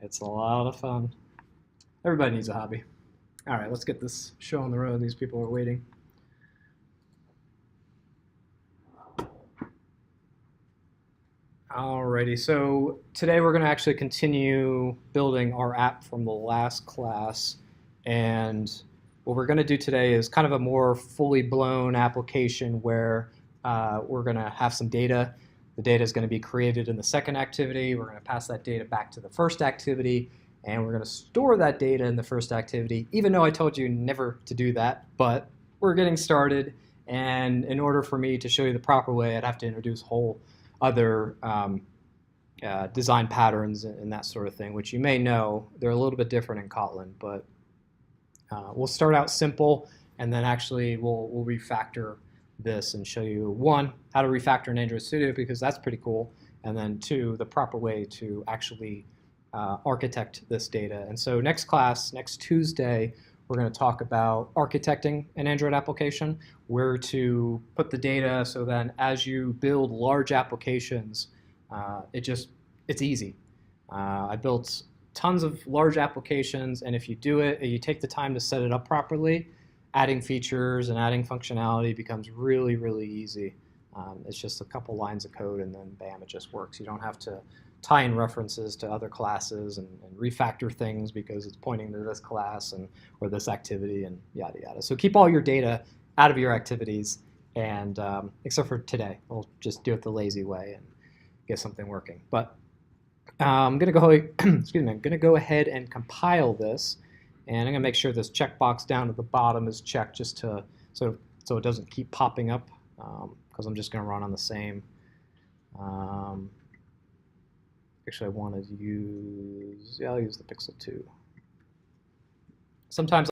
It's a lot of fun. Everybody needs a hobby. All right, let's get this show on the road. These people are waiting. Alrighty, so today we're going to actually continue building our app from the last class. And what we're going to do today is kind of a more fully blown application where we're going to have some data. The data is going to be created in the second activity. We're going to pass that data back to the first activity, and we're going to store that data in the first activity, even though I told you never to do that. But we're getting started, and in order for me to show you the proper way, I'd have to introduce whole other design patterns and that sort of thing, which you may know. They're a little bit different in Kotlin, but we'll start out simple, and then actually we'll refactor this and show you, one, how to refactor in Android Studio, because that's pretty cool, and then two, the proper way to actually architect this data. And so next class, next Tuesday, we're going to talk about architecting an Android application, where to put the data so then as you build large applications, it's easy. I built tons of large applications, and if you do it, you take the time to set it up properly, adding features and adding functionality becomes really, really easy. It's just a couple lines of code, and then bam, it just works. You don't have to tie in references to other classes and refactor things because it's pointing to this class or this activity and yada yada. So keep all your data out of your activities, and except for today, we'll just do it the lazy way and get something working. But I'm going to go excuse me. I'm going to go ahead and compile this, and I'm going to make sure this checkbox down at the bottom is checked just to so it doesn't keep popping up, because I'm just going to run on the same. Actually, I want to use, I'll use the Pixel 2. Sometimes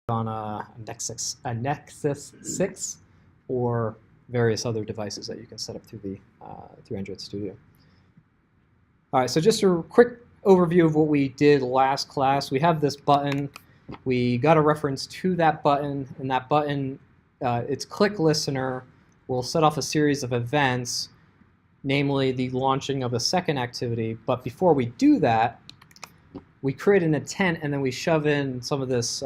on a Nexus 6 or various other devices that you can set up through Android Studio. All right, so just a quick overview of what we did last class. We have this button. We got a reference to that button, and that button, its click listener, will set off a series of events, namely the launching of a second activity. But before we do that, we create an intent, and then we shove in some of this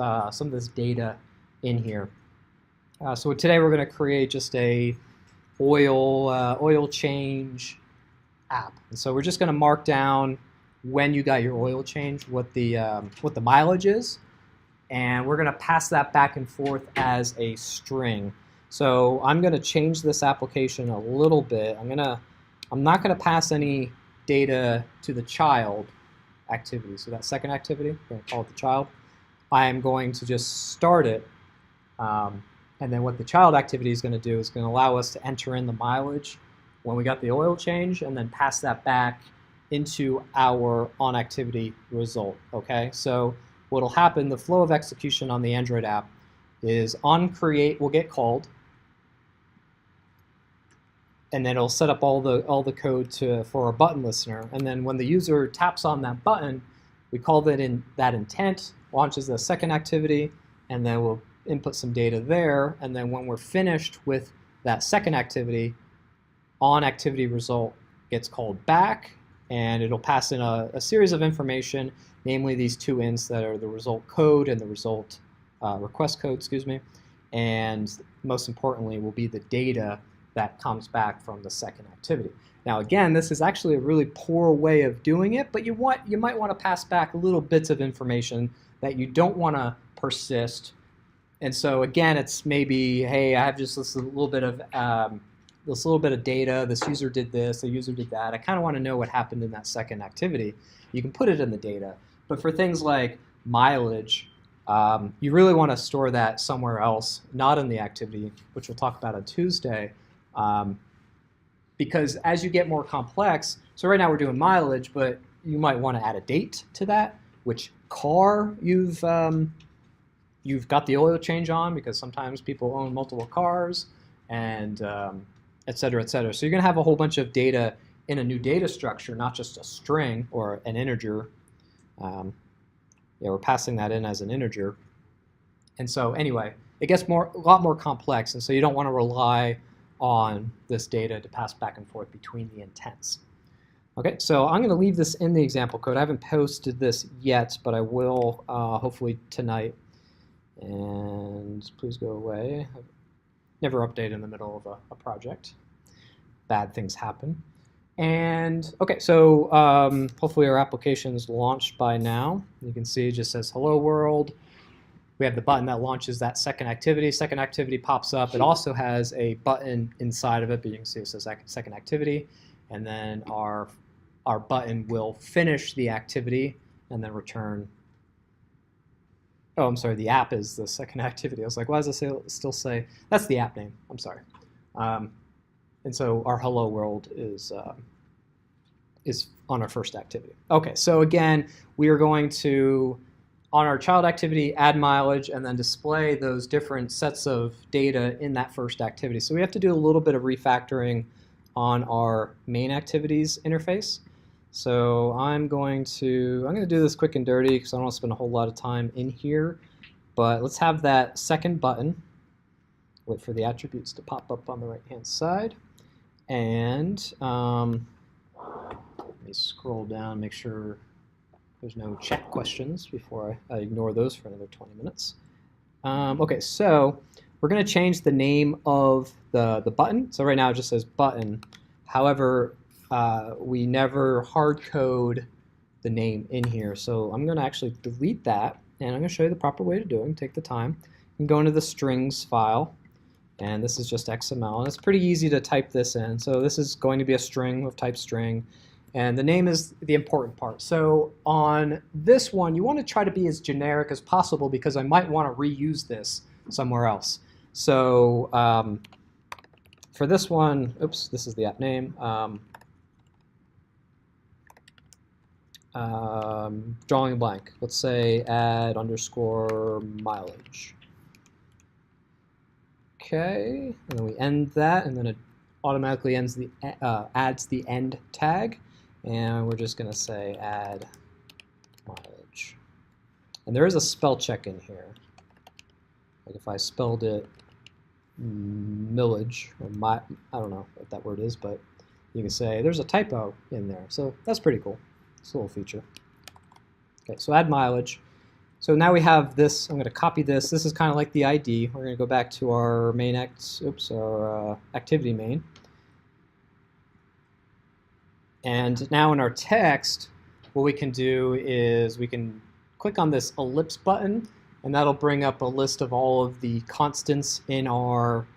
data in here. So today we're going to create just a oil change app, and so we're just going to mark down when you got your oil change, what the mileage is, and we're going to pass that back and forth as a string. So I'm going to change this application a little bit. I'm not going to pass any data to the child activity. So that second activity, I'm going to call it the child. I am going to just start it, and then what the child activity is going to do is going to allow us to enter in the mileage when we got the oil change, and then pass that back into our onActivity result. Okay, so what'll happen, the flow of execution on the Android app is onCreate will get called, and then it'll set up all the code for a button listener. And then when the user taps on that button, we call that intent, launches the second activity, and then we'll input some data there. And then when we're finished with that second activity, onActivity result gets called back, and it'll pass in a series of information, namely these two ints that are the result code and the result request code, excuse me. And most importantly will be the data that comes back from the second activity. Now again, this is actually a really poor way of doing it, but you might want to pass back little bits of information that you don't want to persist. And so again, it's maybe, hey, I have just this little bit of data, this user did this, the user did that. I kind of want to know what happened in that second activity. You can put it in the data. But for things like mileage, you really want to store that somewhere else, not in the activity, which we'll talk about on Tuesday. Because as you get more complex, so right now we're doing mileage, but you might want to add a date to that, which car you've got the oil change on, because sometimes people own multiple cars, and et cetera, et cetera. So you're going to have a whole bunch of data in a new data structure, not just a string or an integer. We're passing that in as an integer. And so anyway, it gets a lot more complex, and so you don't want to rely on this data to pass back and forth between the intents. Okay, so I'm going to leave this in the example code. I haven't posted this yet, but I will hopefully tonight. And please go away. Never update in the middle of a project. Bad things happen. And okay, so hopefully our application's launched by now. You can see it just says hello world. We have the button that launches that second activity. Second activity pops up. It also has a button inside of it, but you can see it says second activity. And then our button will finish the activity and then return. Oh, I'm sorry, the app is the second activity. I was like, why does it still say, that's the app name, I'm sorry. And so our hello world is on our first activity. Okay, so again, we are going to, on our child activity, add mileage and then display those different sets of data in that first activity. So we have to do a little bit of refactoring on our main activities interface. So I'm going to do this quick and dirty because I don't want to spend a whole lot of time in here. But let's have that second button. Wait for the attributes to pop up on the right-hand side. And let me scroll down, make sure there's no chat questions before I ignore those for another 20 minutes. Okay, so we're going to change the name of the button. So right now it just says button. However, we never hard code the name in here. So I'm going to actually delete that, and I'm going to show you the proper way to do it. Take the time. You can go into the strings file, and this is just XML. And it's pretty easy to type this in. So this is going to be a string of type string, and the name is the important part. So on this one, you want to try to be as generic as possible because I might want to reuse this somewhere else. So for this one, oops, this is the app name. Drawing a blank. Let's say add underscore mileage. Okay, and then we end that, and then it automatically ends the adds the end tag, and we're just going to say add mileage. And there is a spell check in here. Like if I spelled it millage, or I don't know what that word is, but you can say there's a typo in there. So that's pretty cool. It's a little feature. Okay, so add mileage. So now we have this. I'm going to copy this. This is kind of like the ID. We're going to go back to our main our activity main. And now in our text, what we can do is we can click on this ellipse button, and that'll bring up a list of all of the constants in our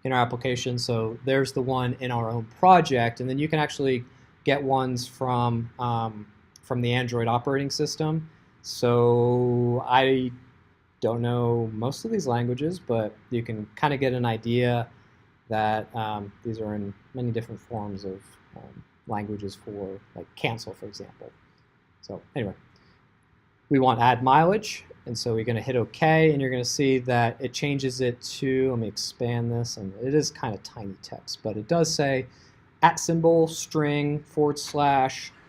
application. So there's the one in our own project, and then you can actually get ones from the Android operating system. So I don't know most of these languages, but you can kind of get an idea that these are in many different forms of languages for like cancel, for example. So anyway, we want add mileage, and so we're going to hit OK, and you're going to see that it changes it to, let me expand this, and it is kind of tiny text, but it does say @ string /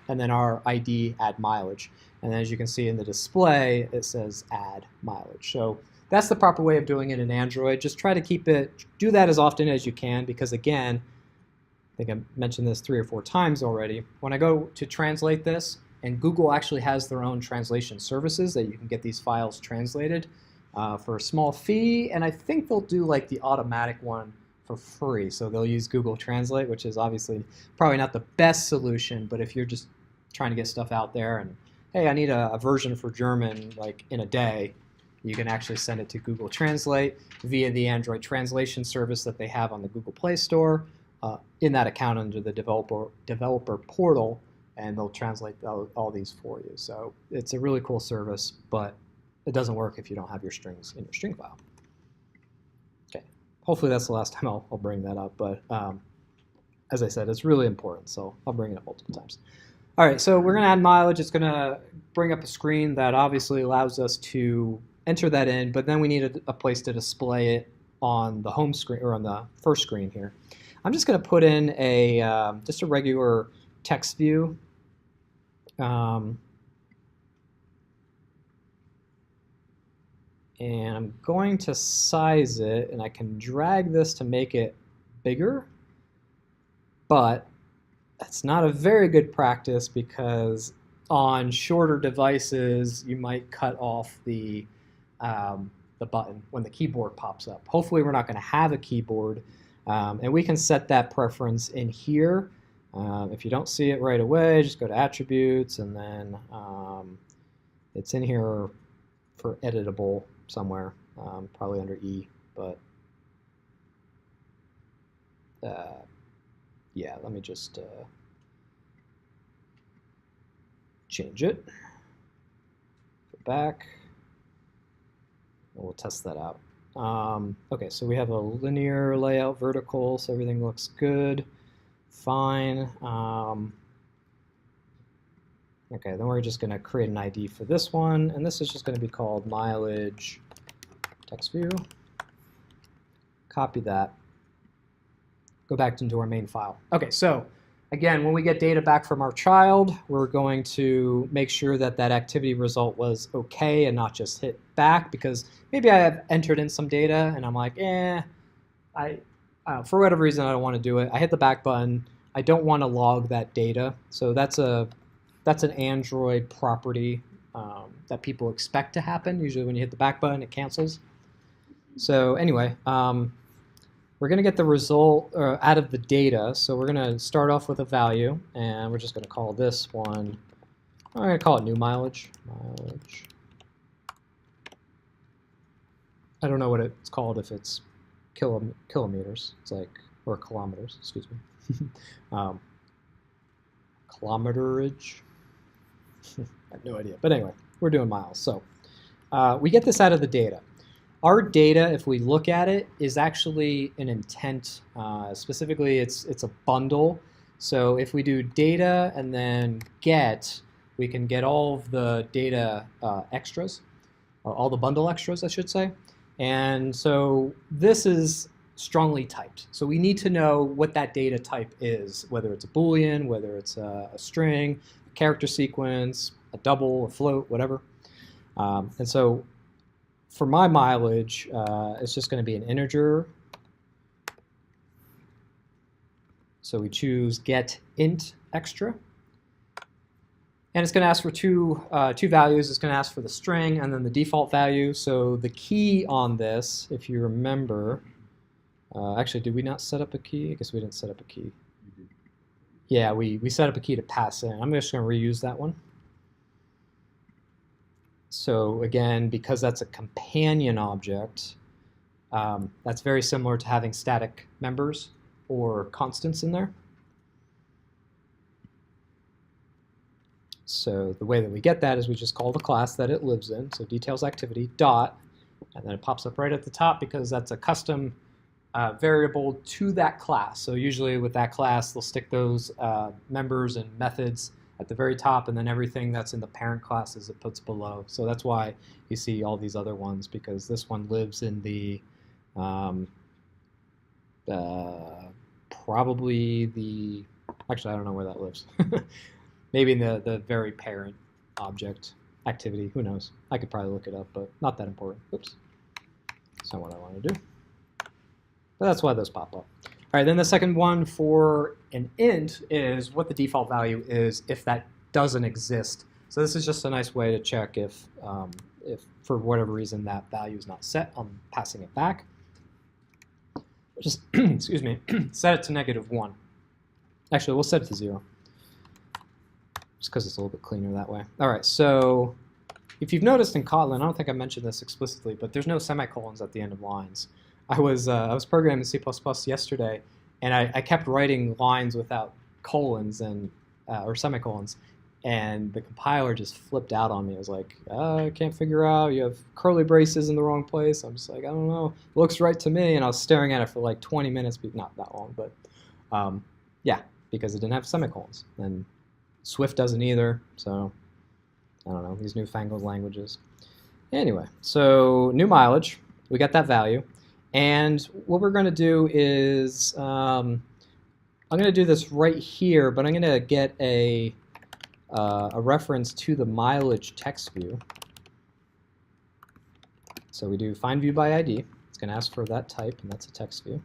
and then our ID add mileage. And as you can see in the display, it says add mileage. So that's the proper way of doing it in Android. Just try to do that as often as you can, because again, I think I mentioned this 3 or 4 times already. When I go to translate this, and Google actually has their own translation services that you can get these files translated for a small fee, and I think they'll do like the automatic one for free. So they'll use Google Translate, which is obviously probably not the best solution, but if you're just trying to get stuff out there and, hey, I need a version for German like in a day, you can actually send it to Google Translate via the Android translation service that they have on the Google Play Store in that account under the developer portal, and they'll translate all these for you. So it's a really cool service, but it doesn't work if you don't have your strings in your string file. Okay, hopefully that's the last time I'll bring that up, but as I said, it's really important, so I'll bring it up multiple times. All right, so we're going to add mileage. It's going to bring up a screen that obviously allows us to enter that in, but then we need a place to display it on the home screen or on the first screen here. I'm just going to put in just a regular text view. And I'm going to size it, and I can drag this to make it bigger, but that's not a very good practice because on shorter devices, you might cut off the button when the keyboard pops up. Hopefully we're not going to have a keyboard, and we can set that preference in here. If you don't see it right away, just go to Attributes, and then it's in here for editable somewhere, probably under E, but yeah, let me just change it. Go back. We'll test that out. Okay, so we have a linear layout, vertical, so everything looks good. Fine. Okay, then we're just going to create an ID for this one, and this is just going to be called mileage text view. Copy that. Go back into our main file. Okay, so again, when we get data back from our child, we're going to make sure that that activity result was okay and not just hit back, because maybe I have entered in some data and I'm like, for whatever reason I don't want to do it. I hit the back button. I don't want to log that data. So that's an Android property that people expect to happen. Usually when you hit the back button, it cancels. So anyway, we're going to get the result out of the data. So we're going to start off with a value, and we're just going to call this one, I'm going to call it new mileage. I don't know what it's called if it's kilometers. It's like, or kilometers, excuse me. Kilometerage. I have no idea. But anyway, we're doing miles. So we get this out of the data. Our data, if we look at it, is actually an intent. Specifically, it's a bundle. So if we do data and then get, we can get all of the data extras, or all the bundle extras, I should say. And so this is strongly typed. So we need to know what that data type is, whether it's a Boolean, whether it's a string, a character sequence, a double, a float, whatever. And so for my mileage, it's just going to be an integer. So we choose get int extra. And it's going to ask for two values. It's going to ask for the string and then the default value. So the key on this, if you remember, actually, did we not set up a key? I guess we didn't set up a key. Yeah, we set up a key to pass in. I'm just going to reuse that one. So again, because that's a companion object, that's very similar to having static members or constants in there. So the way that we get that is we just call the class that it lives in, so details activity dot, and then it pops up right at the top because that's a custom variable to that class. So usually with that class, they'll stick those members and methods at the very top, and then everything that's in the parent classes it puts below. So that's why you see all these other ones, because this one lives in the probably the, actually I don't know where that lives. Maybe in the very parent object activity, who knows? I could probably look it up, but not that important. Oops, that's not what I want to do. But that's why those pop up. All right, then the second one for an int is what the default value is if that doesn't exist. So this is just a nice way to check if for whatever reason that value is not set on passing it back. Just, excuse me, set it to -1. Actually, we'll set it to 0. Just because it's a little bit cleaner that way. All right, so if you've noticed in Kotlin, I don't think I mentioned this explicitly, but there's no semicolons at the end of lines. I was programming C++ yesterday, and I kept writing lines without colons and or semicolons, and the compiler just flipped out on me. It was like, I can't figure out, you have curly braces in the wrong place. I'm just like, I don't know, it looks right to me, and I was staring at it for like 20 minutes, not that long, but yeah, because it didn't have semicolons, and Swift doesn't either, so I don't know, these newfangled languages. Anyway, so new mileage, we got that value. And what we're going to do is, I'm going to do this right here, but I'm going to get a reference to the mileage text view. So we do find view by ID. It's going to ask for that type, and that's a text view.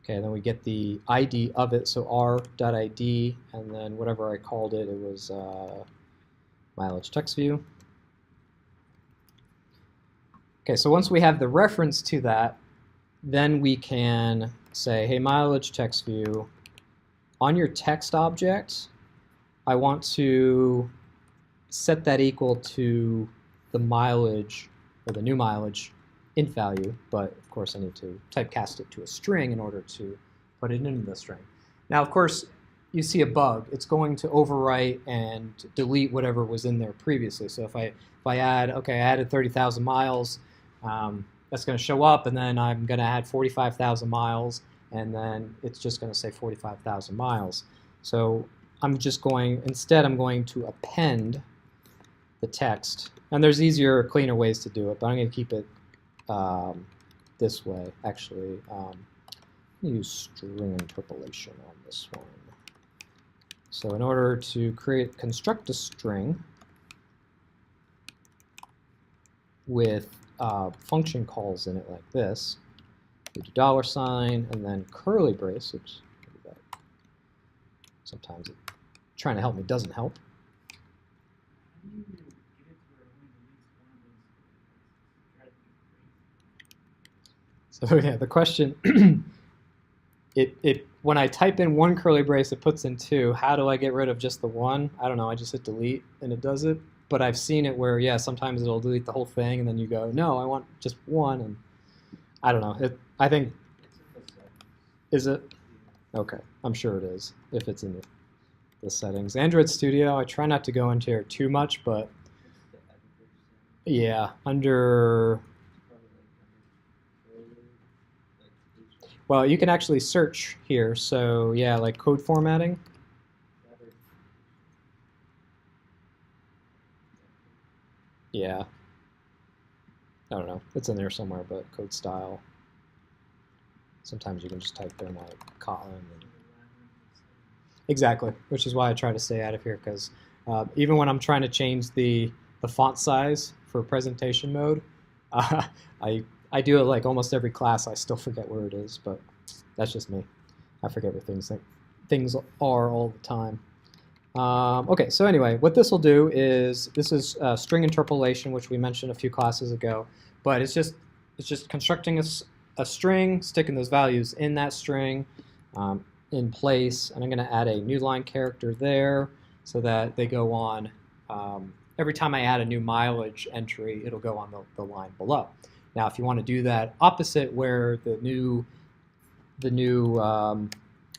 Okay, then we get the ID of it, so r.id, and then whatever I called it, it was mileage text view. Okay, so once we have the reference to that, then we can say, hey, mileage text view, on your text object, I want to set that equal to the mileage, or the new mileage, int value, but of course I need to typecast it to a string in order to put it into the string. Now, of course, you see a bug. It's going to overwrite and delete whatever was in there previously. So if I add, okay, I added 30,000 miles, that's going to show up, and then I'm going to add 45,000 miles, and then it's just going to say 45,000 miles. So I'm just going, instead I'm going to append the text. And there's easier, cleaner ways to do it, but I'm going to keep it this way, actually. Use string interpolation on this one. So in order to construct a string with function calls in it like this, we do $, and then curly brace, oops, sometimes trying to help me doesn't help. So yeah, the question, when I type in one curly brace, it puts in two. How do I get rid of just the one? I don't know, I just hit delete and it does it. But I've seen it where, yeah, sometimes it'll delete the whole thing and then you go, no, I want just one, and I don't know. I think, is it? Okay, I'm sure it is, if it's in the settings. Android Studio, I try not to go into here too much, but yeah, under, well, you can actually search here. So yeah, like code formatting. Yeah. I don't know. It's in there somewhere, but code style. Sometimes you can just type in like Kotlin. Exactly, which is why I try to stay out of here, because even when I'm trying to change the font size for presentation mode, I do it like almost every class. I still forget where it is, but that's just me. I forget where things are all the time. Okay, so anyway, what this will do is, this is string interpolation, which we mentioned a few classes ago, but it's just constructing a string, sticking those values in that string in place, and I'm going to add a new line character there so that they go on. Every time I add a new mileage entry, it'll go on the line below. Now, if you want to do that opposite, where the new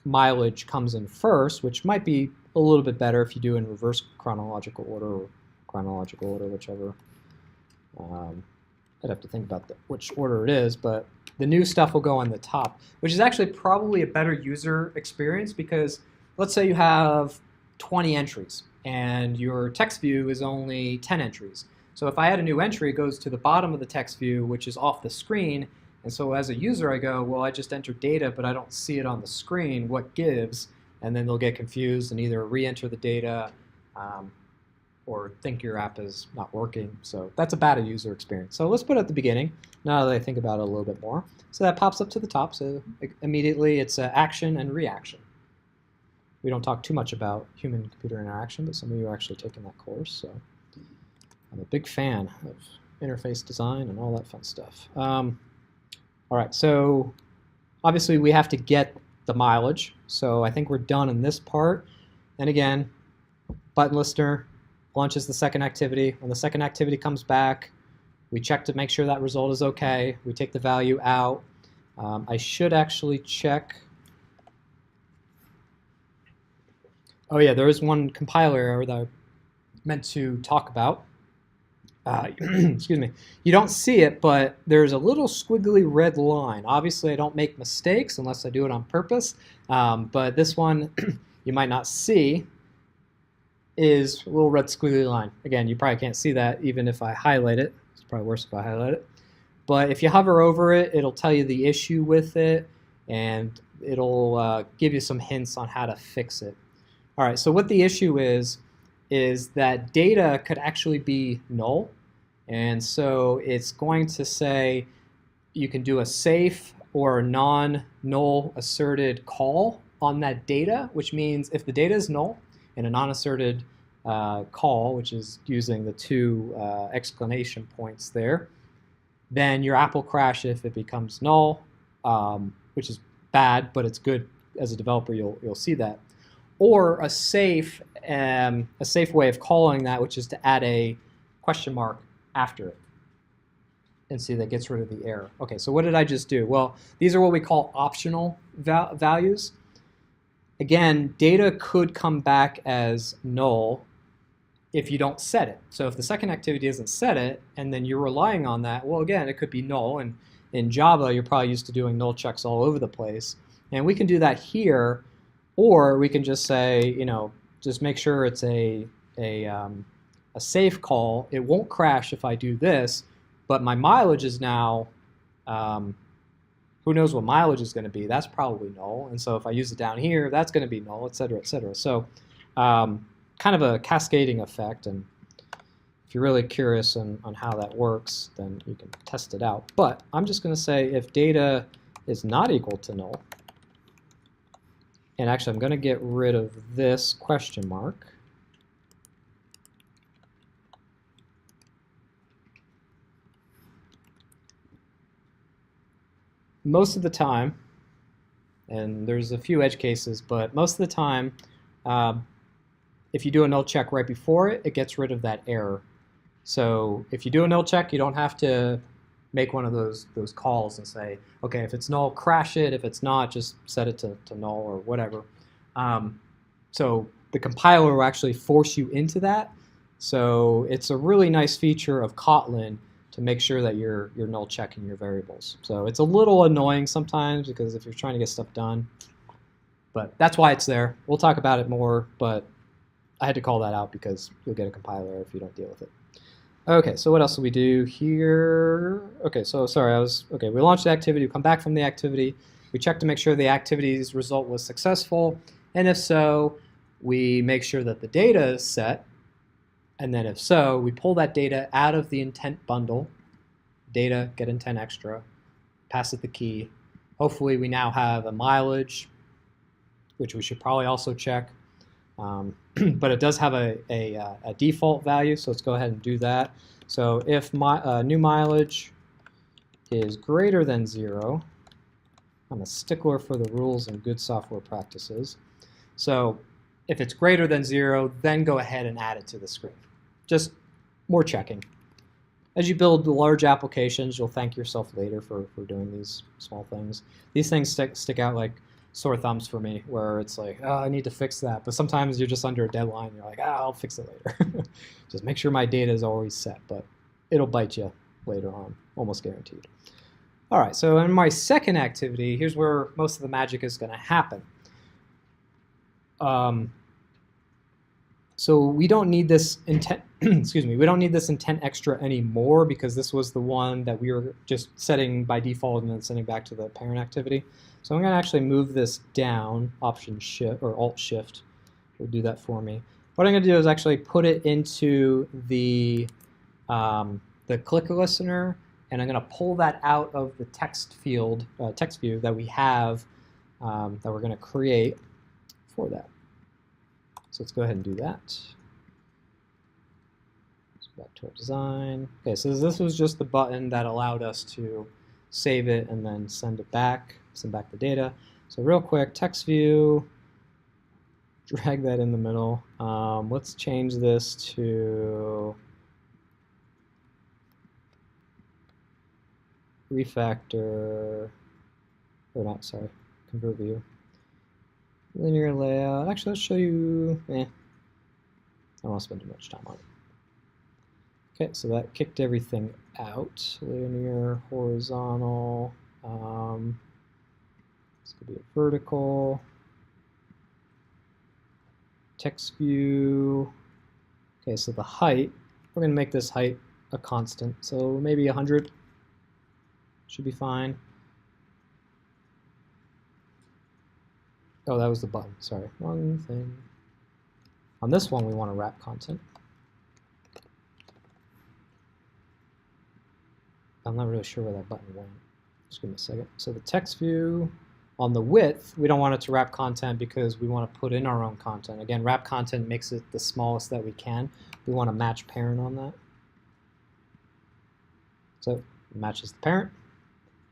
mileage comes in first, which might be a little bit better if you do in reverse chronological order or chronological order, whichever. I'd have to think about which order it is, but the new stuff will go on the top, which is actually probably a better user experience, because let's say you have 20 entries and your text view is only 10 entries. So if I add a new entry, it goes to the bottom of the text view, which is off the screen. And so as a user, I go, well, I just entered data, but I don't see it on the screen. What gives? And then they'll get confused and either re-enter the data or think your app is not working. So that's a bad user experience. So let's put it at the beginning, now that I think about it a little bit more. So that pops up to the top. So immediately it's action and reaction. We don't talk too much about human-computer interaction, but some of you are actually taking that course. So I'm a big fan of interface design and all that fun stuff. All right, so obviously we have to get the mileage. So I think we're done in this part. And again, button listener launches the second activity. When the second activity comes back, we check to make sure that result is okay. We take the value out. I should actually check. Oh yeah, there is one compiler error that I meant to talk about. Excuse me. You don't see it, but there's a little squiggly red line. Obviously, I don't make mistakes unless I do it on purpose. But this one you might not see is a little red squiggly line. Again, you probably can't see that even if I highlight it. It's probably worse if I highlight it. But if you hover over it, it'll tell you the issue with it, and it'll give you some hints on how to fix it. All right, so what the issue is that data could actually be null. And so it's going to say you can do a safe or non-null asserted call on that data, which means if the data is null and a non-asserted call, which is using the two exclamation points there, then your app will crash if it becomes null, which is bad, but it's good as a developer. You'll see that. Or a safe way of calling that, which is to add a question mark after it. And see, that gets rid of the error. Okay, so what did I just do? Well, these are what we call optional values. Again, data could come back as null if you don't set it. So if the second activity doesn't set it, and then you're relying on that, well, again, it could be null. And in Java, you're probably used to doing null checks all over the place. And we can do that here, or we can just say, just make sure it's a safe call. It won't crash if I do this, but my mileage is now, who knows what mileage is going to be? That's probably null. And so if I use it down here, that's going to be null, et cetera, et cetera. So kind of a cascading effect. And if you're really curious on how that works, then you can test it out. But I'm just going to say if data is not equal to null, and actually I'm going to get rid of this question mark. Most of the time, and there's a few edge cases, but most of the time, if you do a null check right before it, it gets rid of that error. So if you do a null check, you don't have to make one of those calls and say, okay, if it's null, crash it. If it's not, just set it to null or whatever. So the compiler will actually force you into that. So it's a really nice feature of Kotlin to make sure that you're null checking your variables. So it's a little annoying sometimes because if you're trying to get stuff done, but that's why it's there. We'll talk about it more, but I had to call that out because you'll get a compiler if you don't deal with it. Okay, so what else do we do here? Okay, so sorry, we launched the activity, we come back from the activity, we check to make sure the activity's result was successful, and if so, we make sure that the data is set. And then if so, we pull that data out of the intent bundle, data, get intent extra, pass it the key. Hopefully we now have a mileage, which we should probably also check. But it does have a default value, so let's go ahead and do that. So if new mileage is greater than 0, I'm a stickler for the rules and good software practices. So if it's greater than 0, then go ahead and add it to the screen. Just more checking. As you build large applications, you'll thank yourself later for doing these small things. These things stick out like sore thumbs for me, where it's like, oh, I need to fix that. But sometimes you're just under a deadline. You're like, I'll fix it later. Just make sure my data is always set, but it'll bite you later on, almost guaranteed. All right, so in my second activity, here's where most of the magic is going to happen. So we don't need this intent, excuse me, we don't need this intent extra anymore because this was the one that we were just setting by default and then sending back to the parent activity. So I'm going to actually move this down, Option Shift or Alt Shift will do that for me. What I'm going to do is actually put it into the click listener, and I'm going to pull that out of the text field, text view that we have that we're going to create for that. So let's go ahead and do that. Let's go back to our design. Okay, so this was just the button that allowed us to save it and then send back the data. So real quick, text view, drag that in the middle. Let's change this to refactor, or not, sorry, convert view. Linear layout. Actually, let's show you. I don't want to spend too much time on it. Okay, so that kicked everything out. Linear, horizontal. This could be a vertical. Text view. Okay, so the height. We're going to make this height a constant. So maybe 100 should be fine. Oh, that was the button. Sorry, wrong thing. On this one, we want to wrap content. I'm not really sure where that button went. Just give me a second. So the text view, on the width, we don't want it to wrap content because we want to put in our own content. Again, wrap content makes it the smallest that we can. We want to match parent on that. So it matches the parent.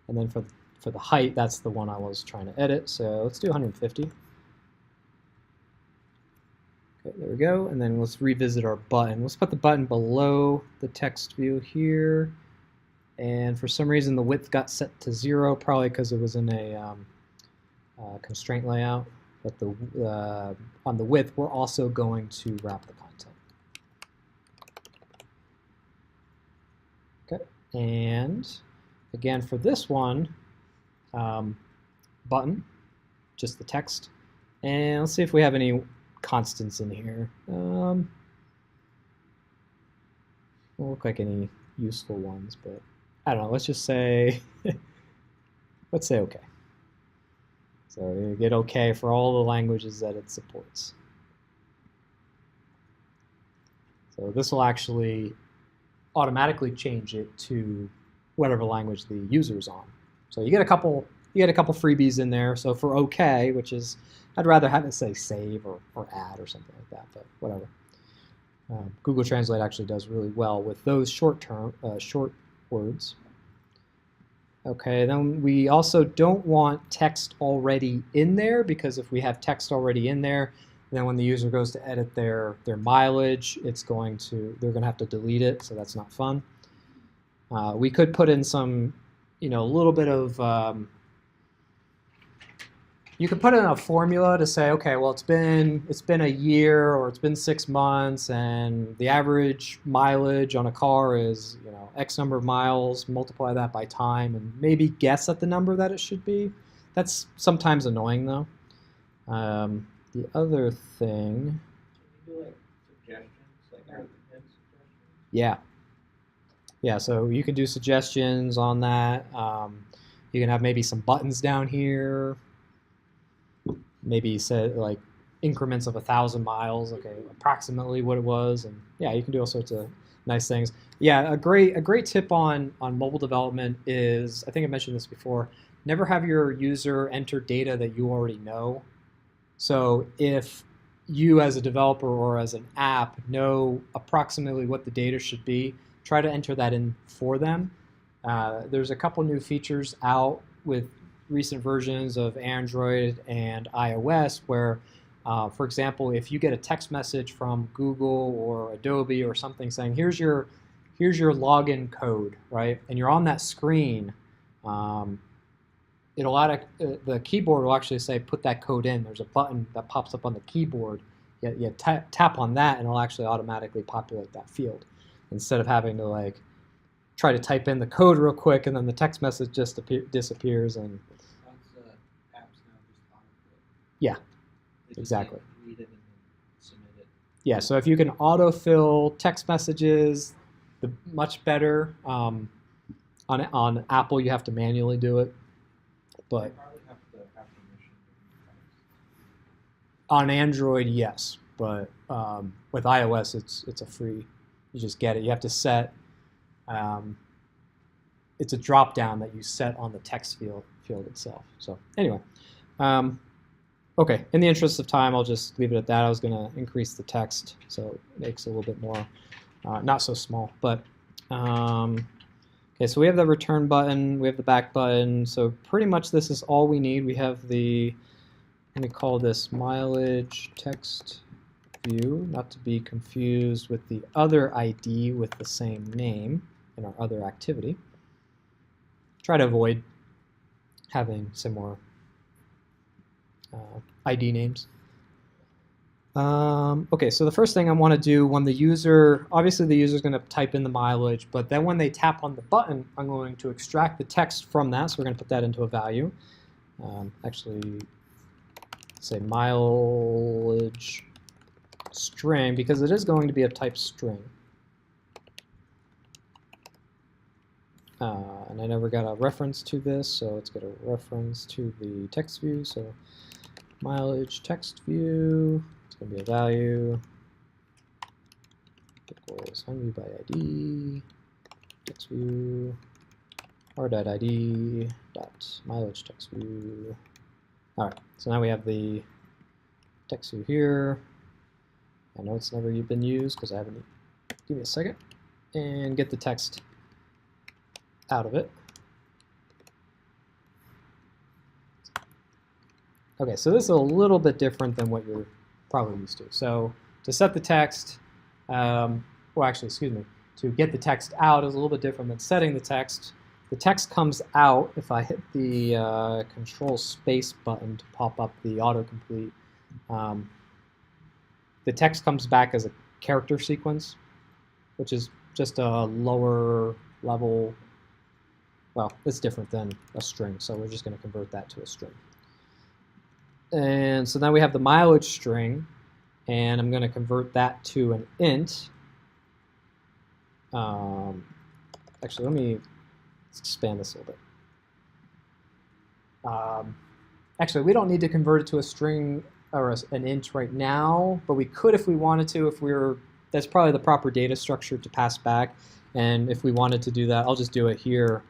And then for the height, that's the one I was trying to edit. So let's do 150. Okay, there we go. And then let's revisit our button. Let's put the button below the text view here. And for some reason, the width got set to 0, probably because it was in a constraint layout. But on the width, we're also going to wrap the content. Okay, and again, for this one, button, just the text. And let's see if we have any constants in here. Don't look like any useful ones, but I don't know. Let's just say, let's say OK. So you get OK for all the languages that it supports. So this will actually automatically change it to whatever language the user's on. So you get a couple freebies in there. So for OK, which is, I'd rather have it say save or add or something like that, but whatever. Google Translate actually does really well with those short words. Okay, then we also don't want text already in there, because if we have text already in there, then when the user goes to edit their mileage, they're going to have to delete it, so that's not fun. We could put in some, a little bit of, you could put in a formula to say, okay, well, it's been a year or it's been 6 months, and the average mileage on a car is X number of miles. Multiply that by time, and maybe guess at the number that it should be. That's sometimes annoying, though. The other thing. Can you do suggestions, suggestions? Yeah. So you can do suggestions on that. You can have maybe some buttons down here. Maybe set increments of 1,000 miles, okay, approximately what it was, and yeah, you can do all sorts of nice things. Yeah, a great tip on mobile development is, I think I mentioned this before, never have your user enter data that you already know. So if you as a developer or as an app know approximately what the data should be, try to enter that in for them. There's a couple new features out with recent versions of Android and iOS where, for example, if you get a text message from Google or Adobe or something saying, here's your login code, right? And you're on that screen, the keyboard will actually say, put that code in. There's a button that pops up on the keyboard. You tap on that, and it'll actually automatically populate that field, instead of having to try to type in the code real quick, and then the text message just disappears. And apps now just autofill. Yeah, exactly. Read it and submit it. Yeah, so if you can autofill text messages, much better. On Apple, you have to manually do it, but You probably have to have permission. on Android, yes, but with iOS, it's a free. You just get it. You have to set. It's a drop down that you set on the text field itself. So anyway, okay. In the interest of time, I'll just leave it at that. I was going to increase the text so it makes it a little bit more, not so small. But okay, so we have the return button, we have the back button. So pretty much this is all we need. We have let me call this mileage text view, not to be confused with the other ID with the same name in our other activity. Try to avoid having similar ID names. Okay, so the first thing I want to do when obviously the user is going to type in the mileage, but then when they tap on the button, I'm going to extract the text from that, so we're going to put that into a value. Actually, say mileage string, because it is going to be of type string. And I never got a reference to this, so let's get a reference to the text view. So mileage text view, it's going to be a value equals 100 by ID, text view, r.id.mileage text view. All right, so now we have the text view here. I know it's never been used because I haven't. Give me a second and get the text out of it. Okay, so this is a little bit different than what you're probably used to. So to set the text, well, actually, excuse me, to get the text out is a little bit different than setting the text. The text comes out if I hit the Control Space button to pop up the autocomplete. The text comes back as a character sequence, which is just a lower level. Well, it's different than a string, so we're just going to convert that to a string. And so now we have the mileage string, and I'm going to convert that to an int. Actually, let me expand this a little bit. Actually, we don't need to convert it to a string or an int right now, but we could if we wanted to. If that's probably the proper data structure to pass back. And if we wanted to do that, I'll just do it here.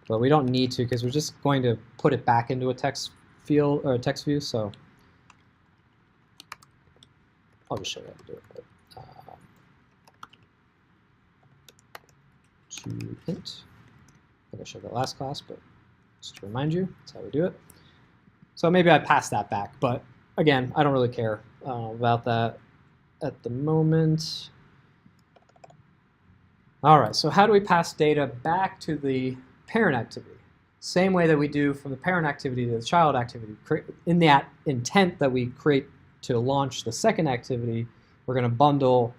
But we don't need to because we're just going to put it back into a text field or a text view. So I'll just show you how to do it. But, to int. I think I showed that last class, but just to remind you, that's how we do it. So maybe I pass that back, but again, I don't really care about that at the moment. All right, so how do we pass data back to the parent activity? Same way that we do from the parent activity to the child activity. In that intent that we create to launch the second activity, we're going to bundle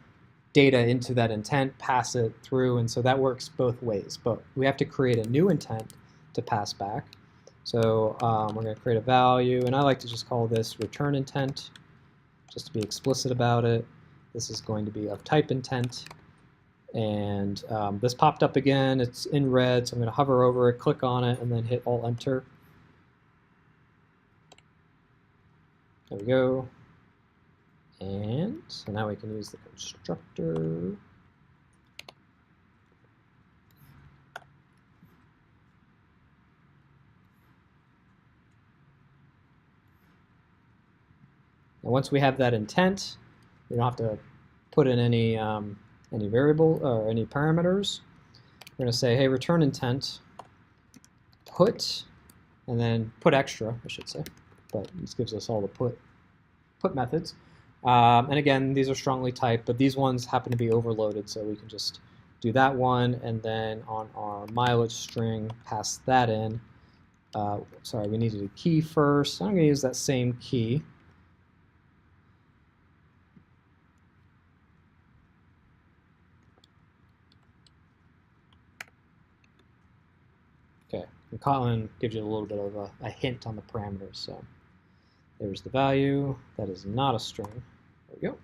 data into that intent, pass it through, and so that works both ways. But we have to create a new intent to pass back. So we're going to create a value, and I like to just call this return intent, just to be explicit about it. This is going to be of type intent. And this popped up again. It's in red, so I'm going to hover over it, click on it, and then hit Alt-Enter. There we go. And so now we can use the constructor. And once we have that intent, we don't have to put in any variable or any parameters. We're going to say, hey, return intent, put, and then put extra, I should say. But this gives us all the put methods. And again, these are strongly typed, but these ones happen to be overloaded, so we can just do that one, and then on our mileage string, pass that in. Sorry, we needed a key first. I'm going to use that same key. Okay, and Kotlin gives you a little bit of a hint on the parameters, so there's the value. That is not a string. There we go.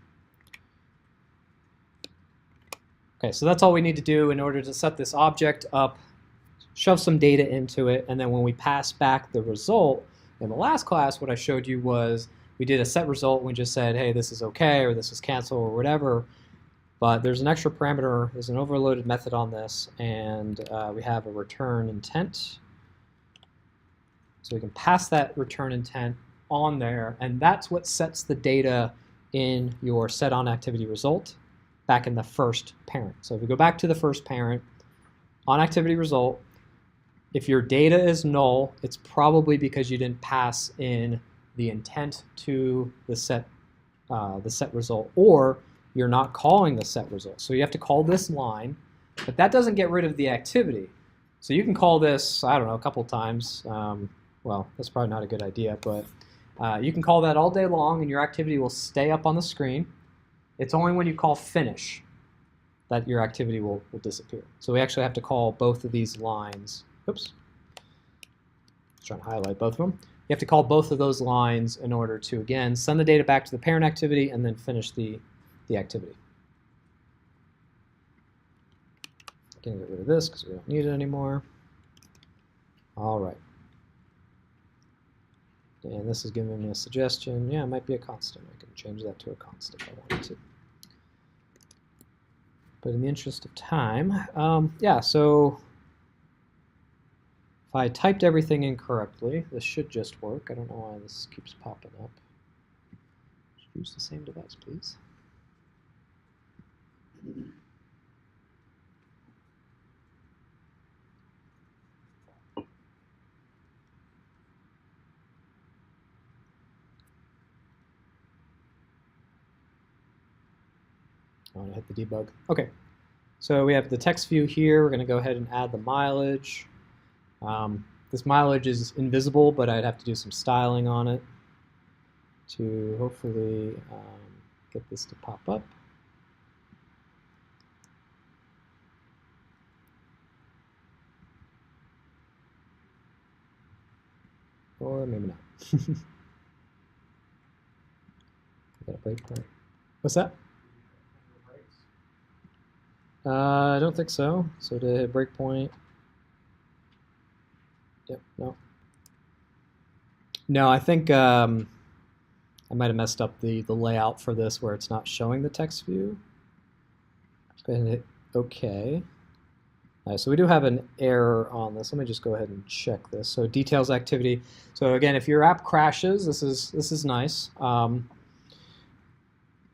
Okay, so that's all we need to do in order to set this object up, shove some data into it, and then when we pass back the result, in the last class what I showed you was we did a set result and we just said, hey, this is okay, or this is cancel, or whatever. But there's an extra parameter, there's an overloaded method on this, and we have a return intent. So we can pass that return intent on there, and that's what sets the data in your setOnActivity result back in the first parent. So if we go back to the first parent, on activity result, if your data is null, it's probably because you didn't pass in the intent to the set result, or you're not calling the set result. So you have to call this line, but that doesn't get rid of the activity. So you can call this, I don't know, a couple times. Well, that's probably not a good idea, but you can call that all day long and your activity will stay up on the screen. It's only when you call finish that your activity will disappear. So we actually have to call both of these lines. Oops. Just trying to highlight both of them. You have to call both of those lines in order to, again, send the data back to the parent activity and then finish the activity. I'm going to get rid of this because we don't need it anymore. All right. And this is giving me a suggestion. Yeah, it might be a constant. I can change that to a constant if I wanted to. But in the interest of time, yeah, so If I typed everything incorrectly, this should just work. I don't know why this keeps popping up. Just use the same device, please. I want to hit the debug. Okay, so we have the text view here. We're going to go ahead and add the mileage. This mileage is invisible, but I'd have to do some styling on it to hopefully get this to pop up. Or maybe not. Got a breakpoint. What's that? I don't think so. So to hit breakpoint. Yep, no. No, I think I might have messed up the layout for this where it's not showing the text view. Let's go ahead and hit OK. All right, so we do have an error on this. Let me just go ahead and check this. So details activity. So again, if your app crashes, this is nice to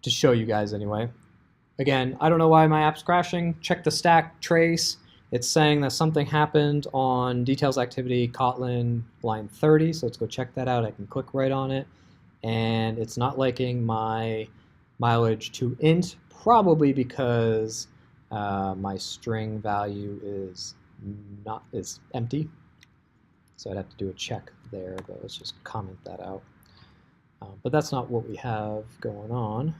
show you guys anyway. Again, I don't know why my app's crashing. Check the stack trace. It's saying that something happened on details activity Kotlin line 30. So let's go check that out. I can click right on it. And it's not liking my mileage to int, probably because my string value is empty. So I'd have to do a check there, but let's just comment that out. But that's not what we have going on.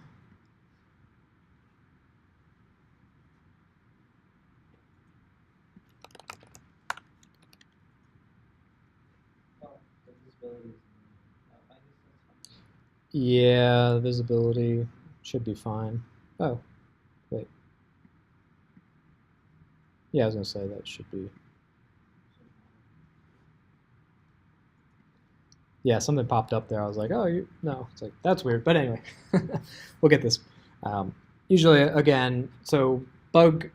Yeah, the visibility should be fine. Oh, wait. Yeah, I was going to say that should be. Yeah, something popped up there. I was like, oh, no. It's like, that's weird. But anyway, we'll get this. Usually, again, so bug,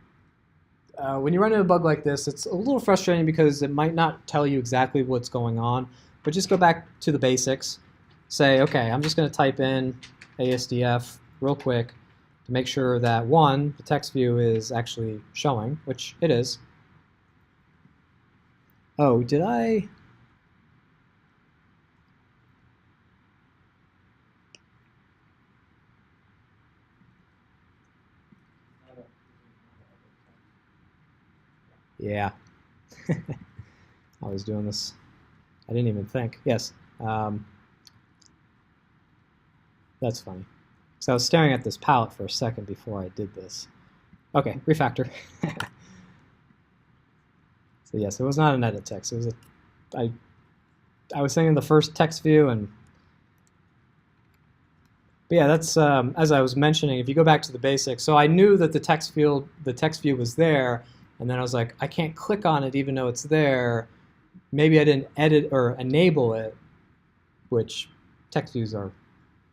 when you run into a bug like this, it's a little frustrating because it might not tell you exactly what's going on. But just go back to the basics. Say, okay, I'm just going to type in ASDF real quick to make sure that, one, the text view is actually showing, which it is. Oh, did I? Yeah. I was doing this. I didn't even think. Yes. That's funny. So I was staring at this palette for a second before I did this. Okay, refactor. So yes, it was not an edit text. It was I was thinking the first text view, and but yeah, that's as I was mentioning. If you go back to the basics, so I knew that the text view was there, and then I was like, I can't click on it even though it's there. Maybe I didn't edit or enable it, which text views are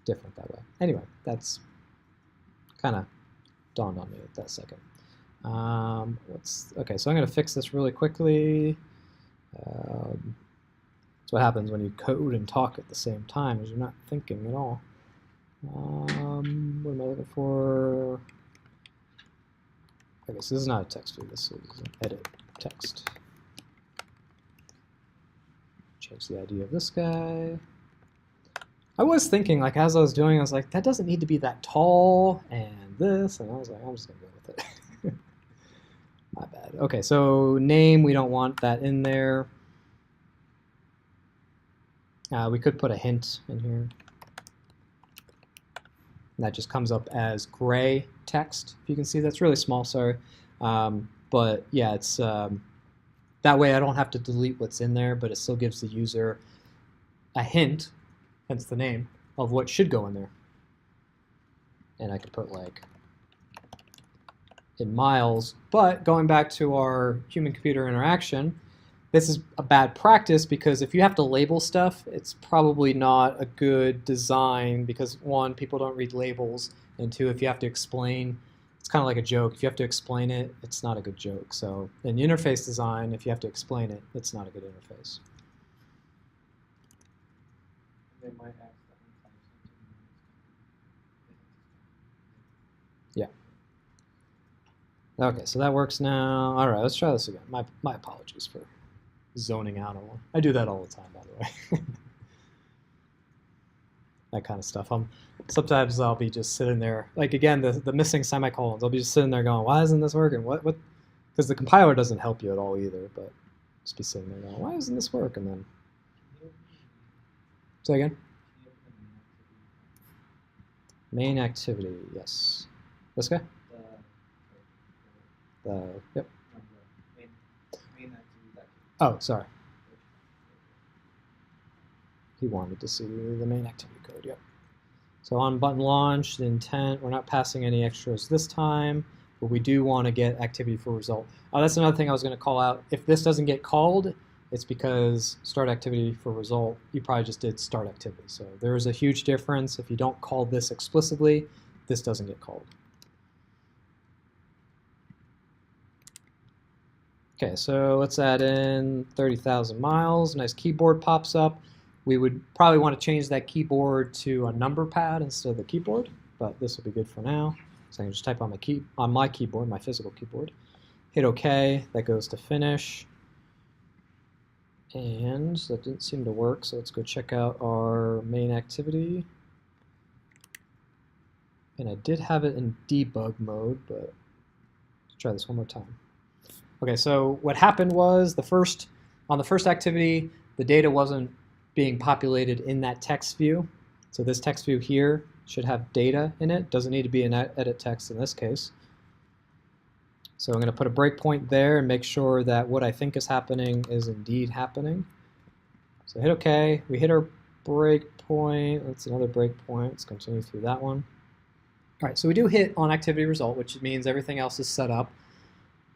different that way. Anyway, that's kind of dawned on me at that second. Okay, so I'm going to fix this really quickly. That's what happens when you code and talk at the same time, is you're not thinking at all. What am I looking for? Okay, so this is not a text view. This is an edit text. Change the ID of this guy. I was thinking, like, as I was doing, I was like, that doesn't need to be that tall, and this, and I was like, I'm just going to go with it. My bad. Okay, so name, we don't want that in there. We could put a hint in here. And that just comes up as gray text. If you can see, that's really small, sorry. But yeah, it's that way I don't have to delete what's in there, but it still gives the user a hint, hence the name, of what should go in there. And I could put like in miles, but going back to our human-computer interaction, this is a bad practice because if you have to label stuff, it's probably not a good design because one, people don't read labels, and two, if you have to explain it's kind of like a joke. If you have to explain it, it's not a good joke. So in interface design, if you have to explain it, it's not a good interface. They might accidentally type Yeah. Okay, so that works now. All right, let's try this again. My apologies for zoning out on one. I do that all the time, by the way. That kind of stuff. Sometimes I'll be just sitting there, like again, the missing semicolons. I'll be just sitting there going, why isn't this working? What? Because the compiler doesn't help you at all either, but just be sitting there going, why doesn't this work? And then, say again? Main activity, yes. This guy? Yep. main activity. Oh, sorry. He wanted to see the main activity code, yep. So on button launch, the intent, we're not passing any extras this time, but we do want to get activity for result. Oh, that's another thing I was going to call out. If this doesn't get called, it's because start activity for result, you probably just did start activity. So there is a huge difference. If you don't call this explicitly, this doesn't get called. Okay, so let's add in 30,000 miles. Nice keyboard pops up. We would probably want to change that keyboard to a number pad instead of the keyboard, but this will be good for now. So I can just type on my keyboard, my physical keyboard. Hit OK. That goes to finish. And that didn't seem to work, so let's go check out our main activity. And I did have it in debug mode, but let's try this one more time. Okay, so what happened was on the first activity, the data wasn't being populated in that text view. So this text view here should have data in it. Doesn't need to be an edit text in this case. So I'm going to put a breakpoint there and make sure that what I think is happening is indeed happening. So hit OK. We hit our breakpoint. That's another breakpoint. Let's continue through that one. All right, so we do hit on activity result, which means everything else is set up.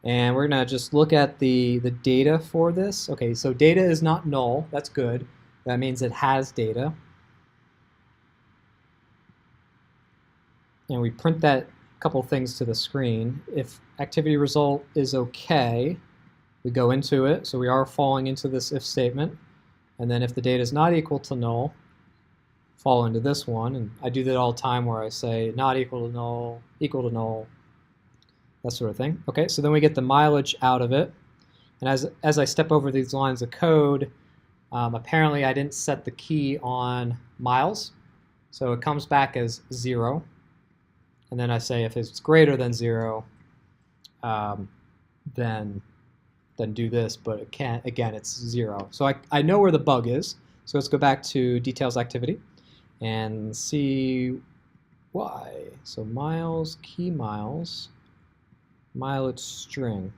And we're going to just look at the data for this. Okay, so data is not null. That's good. That means it has data. And we print that couple things to the screen. If activity result is okay, we go into it. So we are falling into this if statement. And then if the data is not equal to null, fall into this one. And I do that all the time where I say not equal to null, that sort of thing. Okay, so then we get the mileage out of it. And as I step over these lines of code, apparently I didn't set the key on miles. So it comes back as 0. And then I say if it's greater than 0, then do this, but it can't, again, it's 0. So I know where the bug is. So let's go back to details activity and see why. So miles, key miles, mileage string.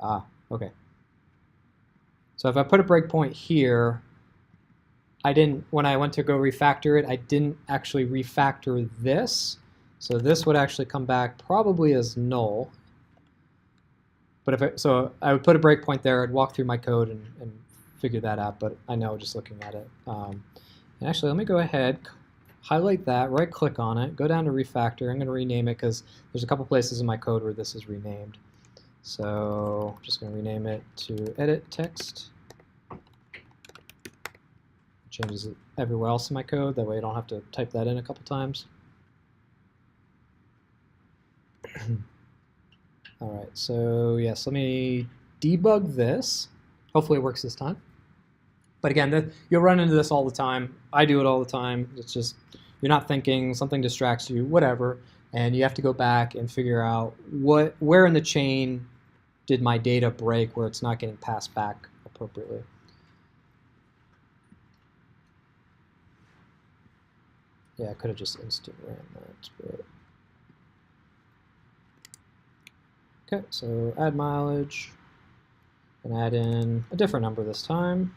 Ah, okay. So if I put a breakpoint here, when I went to go refactor it, I didn't actually refactor this. So this would actually come back probably as null. But so I would put a breakpoint there, I'd walk through my code and figure that out, but I know just looking at it. And actually, let me go ahead, highlight that, right click on it, go down to refactor. I'm going to rename it because there's a couple places in my code where this is renamed. So I'm just going to rename it to edit text. Changes it everywhere else in my code. That way I don't have to type that in a couple times. All right, so yes, let me debug this. Hopefully it works this time. But again, you'll run into this all the time. I do it all the time. It's just you're not thinking, something distracts you, whatever, and you have to go back and figure out where in the chain did my data break where it's not getting passed back appropriately. Yeah, I could have just instant ran that, but okay, so add mileage, and add in a different number this time.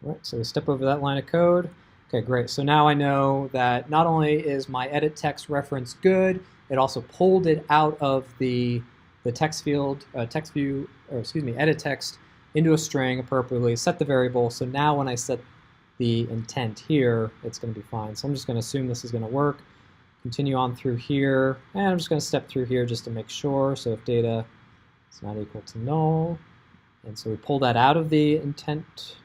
All right, so we step over that line of code. Okay, great. So now I know that not only is my edit text reference good, it also pulled it out of the text field, text view, or excuse me, edit text into a string appropriately, set the variable. So now when I set the intent here, it's going to be fine. So I'm just going to assume this is going to work. Continue on through here, and I'm just going to step through here just to make sure. So if data is not equal to null, and so we pull that out of the intent.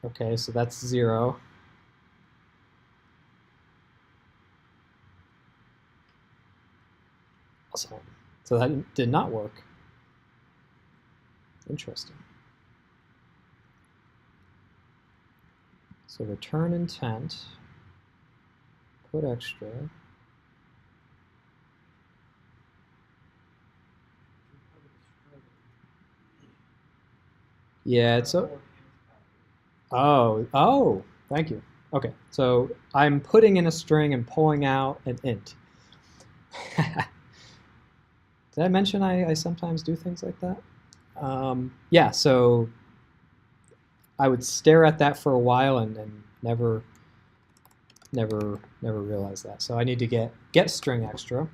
Okay, so that's 0. Awesome. So that did not work. Interesting. So return intent, put extra. Yeah, it's a. Oh, thank you. Okay, so I'm putting in a string and pulling out an int. Did I mention I sometimes do things like that? Yeah, so I would stare at that for a while and never realize that. So I need to get string extra,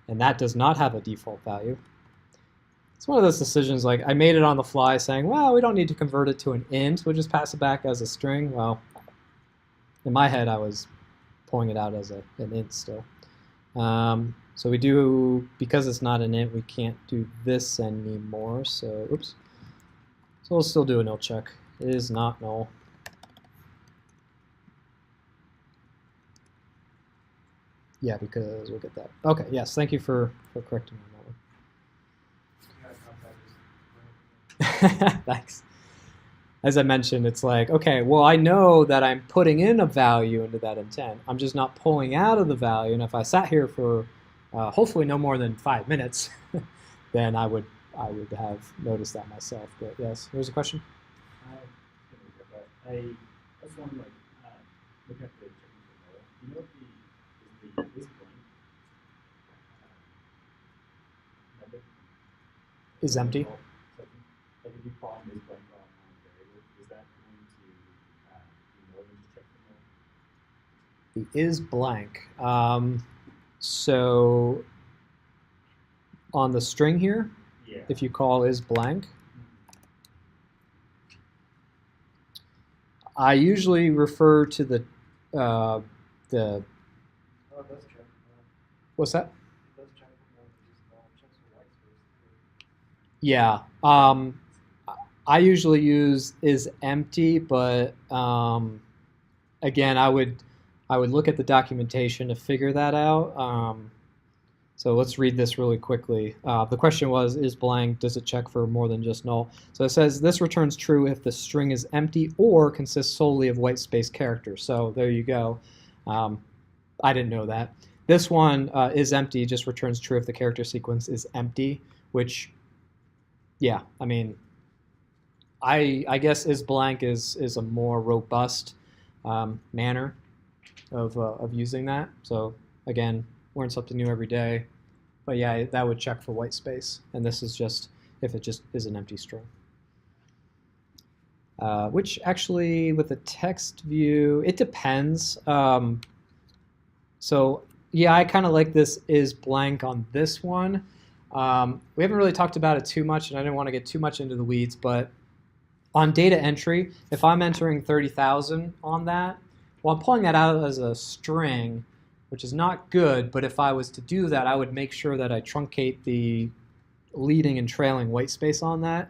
and that does not have a default value. It's one of those decisions like I made it on the fly saying, well, we don't need to convert it to an int, we'll just pass it back as a string. Well, in my head I was pulling it out as an int still. So we do, because it's not an int, we can't do this anymore. So, oops. So we'll still do a null check. It is not null. Yeah, because we'll get that. Okay, yes, thank you for correcting me on that one. Thanks. As I mentioned, it's like, okay, well, I know that I'm putting in a value into that intent. I'm just not pulling out of the value. And if I sat here for hopefully no more than 5 minutes, then I would have noticed that myself. But yes, here's a question. I just want to look at the checking for null. You know if the is blank method Is empty. Like if you call is blank on variable, is that going to do more than just check for null? The is blank. So on the string here, Yeah. if you call is blank, I usually refer to the Oh, it does check. what's that? It does check for more than just null. It checks for white space too. Yeah. I usually use is empty, but again, I would look at the documentation to figure that out. So let's read this really quickly. The question was, is blank, does it check for more than just null? So it says, this returns true if the string is empty or consists solely of white space characters. So there you go. I didn't know that. This one is empty, just returns true if the character sequence is empty, which, yeah, I mean, I guess is blank is a more robust manner of using that. So again, learn something new every day. But yeah, that would check for white space. And this is just if it just is an empty string. Which actually, with the text view, it depends. So yeah, I kind of like this is blank on this one. We haven't really talked about it too much, and I didn't want to get too much into the weeds, but on data entry, if I'm entering 30,000 on that, well, I'm pulling that out as a string, which is not good, but if I was to do that, I would make sure that I truncate the leading and trailing white space on that.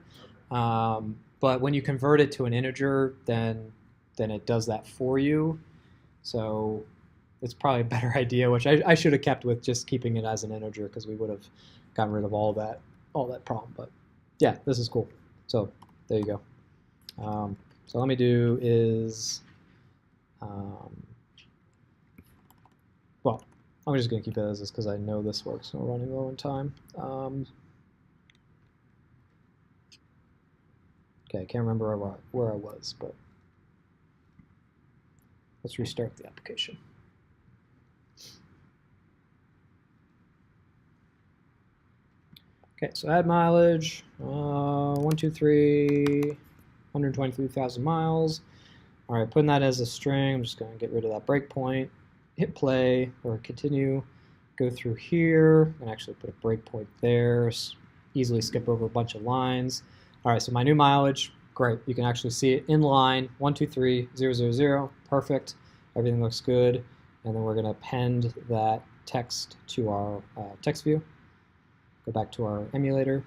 But when you convert it to an integer, then it does that for you. So it's probably a better idea, which I should have kept with just keeping it as an integer, because we would have gotten rid of all that problem. But yeah, this is cool. So there you go. So let me do is, well, I'm just going to keep it as is because I know this works. We're running low on time. Okay, I can't remember where I was, but let's restart the application. Okay, so add mileage, 123,000 miles. All right, putting that as a string, I'm just going to get rid of that breakpoint, hit play, or continue, go through here, and actually put a breakpoint there, easily skip over a bunch of lines. All right, so my new mileage, Great. You can actually see it in line, 1, 2, 3, 0, 0, 0. Perfect. Everything looks good. And then we're going to append that text to our text view. Go back to our emulator.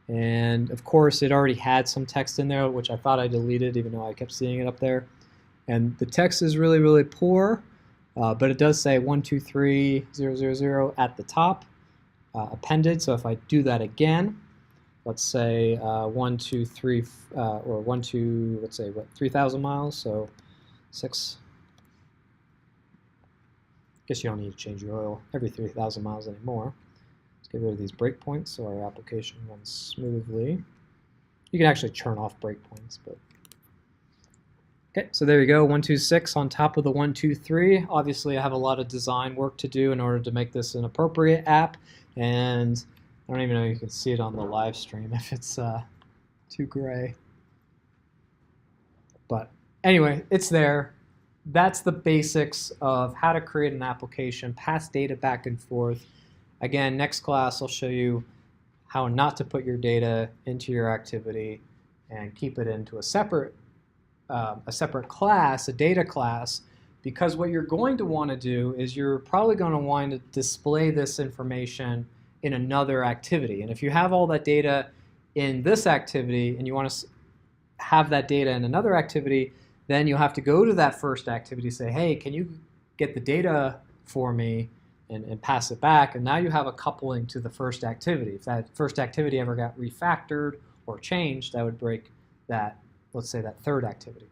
And of course, it already had some text in there, which I thought I deleted, even though I kept seeing it up there. And the text is really, really poor, but it does say 1, 2, 3, 0, 0, 0 at the top, appended. So if I do that again, let's say 1, 2, 3, or 1, 2, let's say what, 3,000 miles, so 6. Guess you don't need to change your oil every 3,000 miles anymore. Let's get rid of these breakpoints so our application runs smoothly. You can actually turn off breakpoints, but okay. So there you go, 1, 2, 6 on top of the 1, 2, 3. Obviously, I have a lot of design work to do in order to make this an appropriate app, and I don't even know if you can see it on the live stream if it's too gray. But anyway, it's there. That's the basics of how to create an application, pass data back and forth. Again, next class I'll show you how not to put your data into your activity and keep it into a separate class, a data class, because what you're going to want to do is you're probably going to want to display this information in another activity. And if you have all that data in this activity and you want to have that data in another activity, then you'll have to go to that first activity, say, hey, can you get the data for me and pass it back? And now you have a coupling to the first activity. If that first activity ever got refactored or changed, that would break that, let's say, that third activity.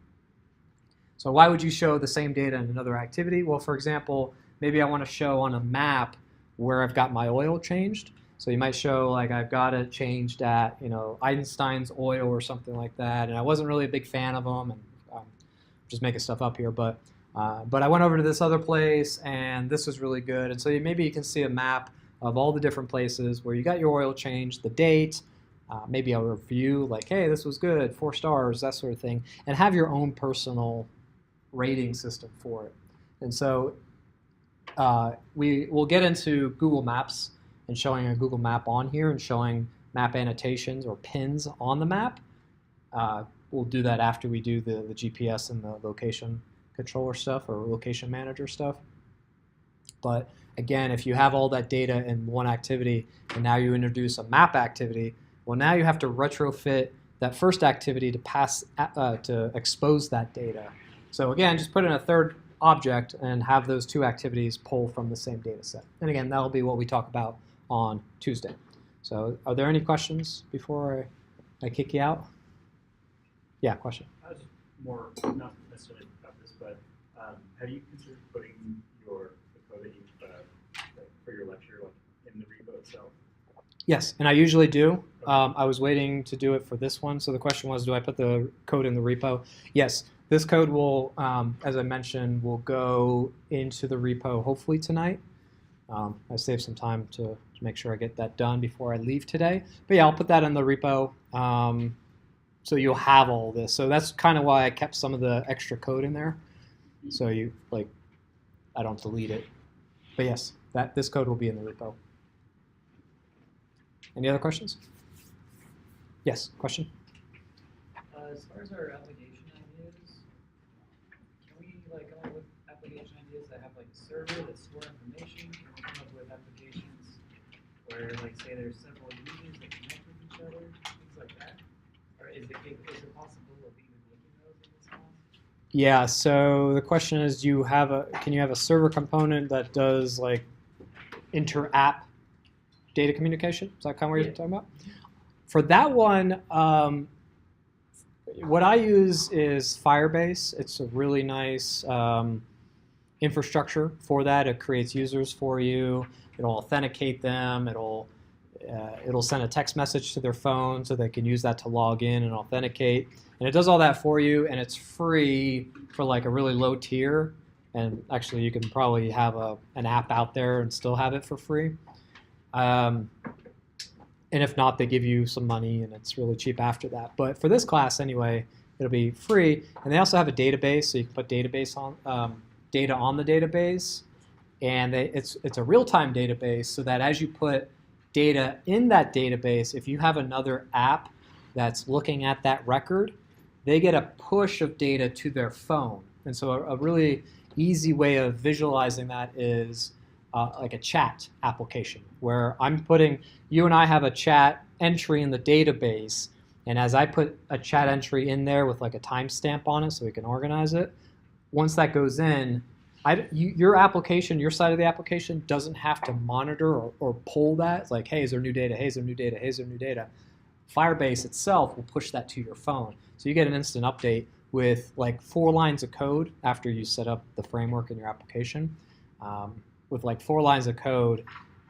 So why would you show the same data in another activity? Well, for example, maybe I want to show on a map where I've got my oil changed. So you might show, like, I've got it changed at, you know, Einstein's Oil or something like that, and I wasn't really a big fan of them, and just making stuff up here, but I went over to this other place, and this was really good. And so maybe you can see a map of all the different places where you got your oil changed, the date, maybe a review, like, hey, this was good, 4 stars, that sort of thing, and have your own personal rating system for it. And so we'll get into Google Maps and showing a Google map on here and showing map annotations or pins on the map. We'll do that after we do the GPS and the location controller stuff or location manager stuff. But again, if you have all that data in one activity and now you introduce a map activity, well, now you have to retrofit that first activity to to expose that data. So again, just put in a third object and have those 2 activities pull from the same data set. And again, that'll be what we talk about on Tuesday. So are there any questions before I kick you out? Yeah, question. I was more, not necessarily about this, but have you considered putting the code that you for your lecture, like, in the repo itself? Yes, and I usually do. I was waiting to do it for this one. So the question was, do I put the code in the repo? Yes, this code will, as I mentioned, will go into the repo hopefully tonight. I saved some time to make sure I get that done before I leave today. But yeah, I'll put that in the repo. So you'll have all this. So that's kind of why I kept some of the extra code in there. So I don't delete it. But yes, this code will be in the repo. Any other questions? Yes, question? As far as our application ideas, can we come up with application ideas that have a server that store information? Can we come up with applications where say there's several users that connect with each other, things like that? Or is it possible of even making those in this class? Yeah, so the question is, can you have a server component that does inter-app data communication? Is that kind of what you're talking about? For that one, what I use is Firebase. It's a really nice infrastructure for that. It creates users for you. It'll authenticate them. It'll send a text message to their phone so they can use that to log in and authenticate. And it does all that for you, and it's free for a really low tier. And actually, you can probably have an app out there and still have it for free. And if not, they give you some money, and it's really cheap after that. But for this class anyway, it'll be free. And they also have a database, so you can put data on the database. And it's a real-time database, so that as you put data in that database, if you have another app that's looking at that record, they get a push of data to their phone. And so a really easy way of visualizing that is like a chat application, where you and I have a chat entry in the database, and as I put a chat entry in there with like a timestamp on it so we can organize it, once that goes in, your application, your side of the application doesn't have to monitor or pull that. It's like, hey, is there new data? Hey, is there new data? Hey, is there new data? Firebase itself will push that to your phone. So you get an instant update with like 4 lines of code after you set up the framework in your application. With like 4 lines of code,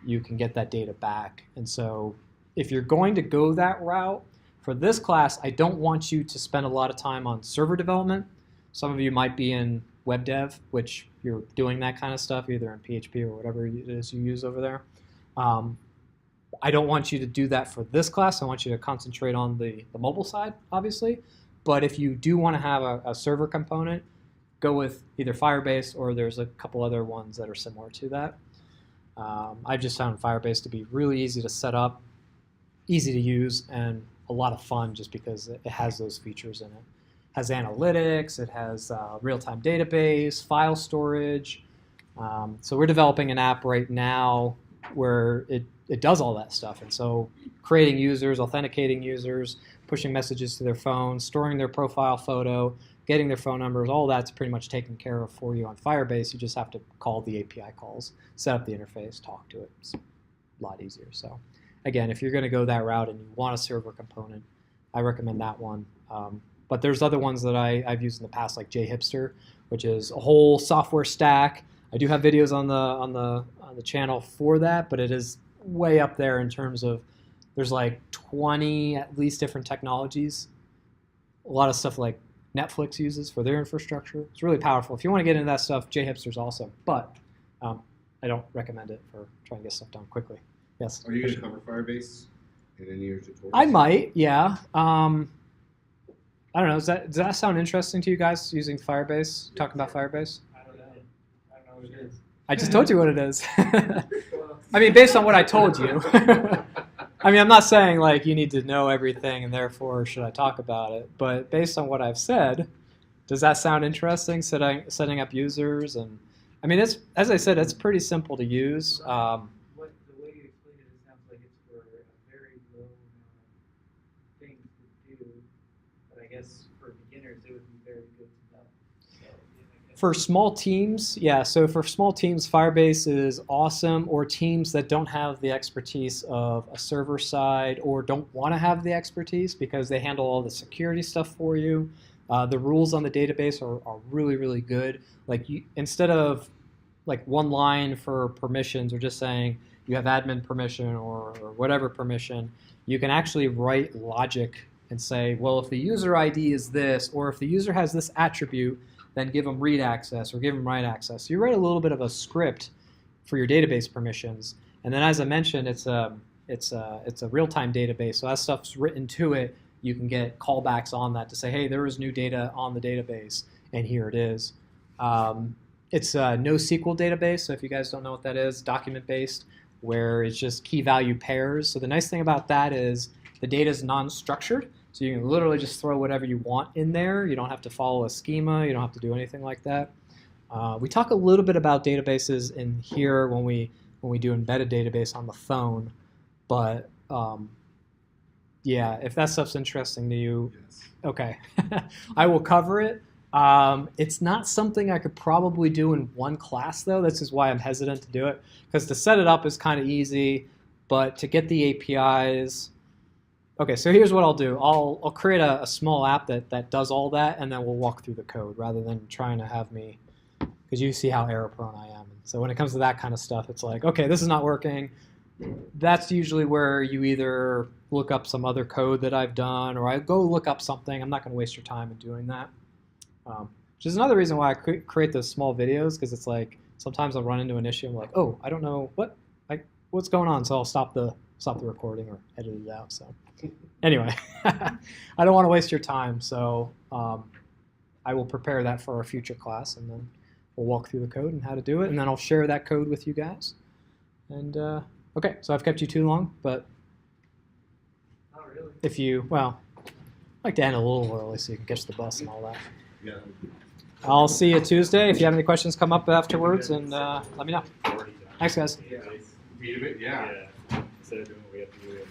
you can get that data back. And so if you're going to go that route, for this class, I don't want you to spend a lot of time on server development. Some of you might be in web dev, which you're doing that kind of stuff, either in PHP or whatever it is you use over there. I don't want you to do that for this class. I want you to concentrate on the mobile side, obviously. But if you do want to have a server component, go with either Firebase, or there's a couple other ones that are similar to that. I've just found Firebase to be really easy to set up, easy to use, and a lot of fun just because it has those features in it. It has analytics, it has real-time database, file storage. So we're developing an app right now where it does all that stuff. And so creating users, authenticating users, pushing messages to their phone, storing their profile photo, getting their phone numbers, all that's pretty much taken care of for you on Firebase. You just have to call the API calls, set up the interface, talk to it. It's a lot easier. So again, if you're going to go that route and you want a server component, I recommend that one. But there's other ones that I've used in the past, like JHipster, which is a whole software stack. I do have videos on the channel for that, but it is way up there in terms of there's like 20 at least different technologies. A lot of stuff like Netflix uses for their infrastructure. It's really powerful. If you want to get into that stuff, JHipster's awesome, but I don't recommend it for trying to get stuff done quickly. Yes? Are you going to cover Firebase in any of your tutorials? I might, yeah. I don't know. Does that sound interesting to you guys, using Firebase, talking about Firebase? I don't know. I don't know what it is. I just told you what it is. I mean, based on what I told you. I mean, I'm not saying like you need to know everything and therefore should I talk about it, but based on what I've said, does that sound interesting, setting up users? And I mean, it's, as I said, it's pretty simple to use. The way you explained it, it sounds like it's for a very low amount of things to do, but I guess for beginners it would be very good to know. So, yeah, I guess. For small teams, yeah, so for small teams, Firebase is awesome, or teams that don't have the expertise of a server side or don't want to have the expertise because they handle all the security stuff for you. The rules on the database are really, really good. Like instead of like one line for permissions or just saying you have admin permission or whatever permission, you can actually write logic and say, well, if the user ID is this, or if the user has this attribute, then give them read access or give them write access. So you write a little bit of a script for your database permissions. And then as I mentioned, it's a real-time database. So as stuff's written to it, you can get callbacks on that to say, hey, there is new data on the database, and here it is. It's a NoSQL database, so if you guys don't know what that is, document-based, where it's just key-value pairs. So the nice thing about that is the data is non-structured, so you can literally just throw whatever you want in there. You don't have to follow a schema. You don't have to do anything like that. We talk a little bit about databases in here when we do embedded database on the phone, but yeah, if that stuff's interesting to you, Yes. okay, I will cover it. It's not something I could probably do in one class, though. This is why I'm hesitant to do it, because to set it up is kind of easy, but to get the APIs... Okay, so here's what I'll do. I'll create a small app that does all that, and then we'll walk through the code rather than trying to have me... Because you see how error-prone I am. So when it comes to that kind of stuff, it's like, okay, this is not working. That's usually where you either look up some other code that I've done, or I go look up something. I'm not going to waste your time in doing that. Which is another reason why I create those small videos, because it's like sometimes I'll run into an issue. I'm like, oh, I don't know what's going on, so I'll stop the recording or edit it out. So anyway, I don't want to waste your time, so I will prepare that for a future class, and then we'll walk through the code and how to do it, and then I'll share that code with you guys. And okay, so I've kept you too long, but Not really. if you, well, like to end a little early so you can catch the bus and all that. Yeah. I'll see you Tuesday. If you have any questions, come up afterwards and let me know. Thanks, guys. Yeah. Yeah. Instead of doing what we have to do in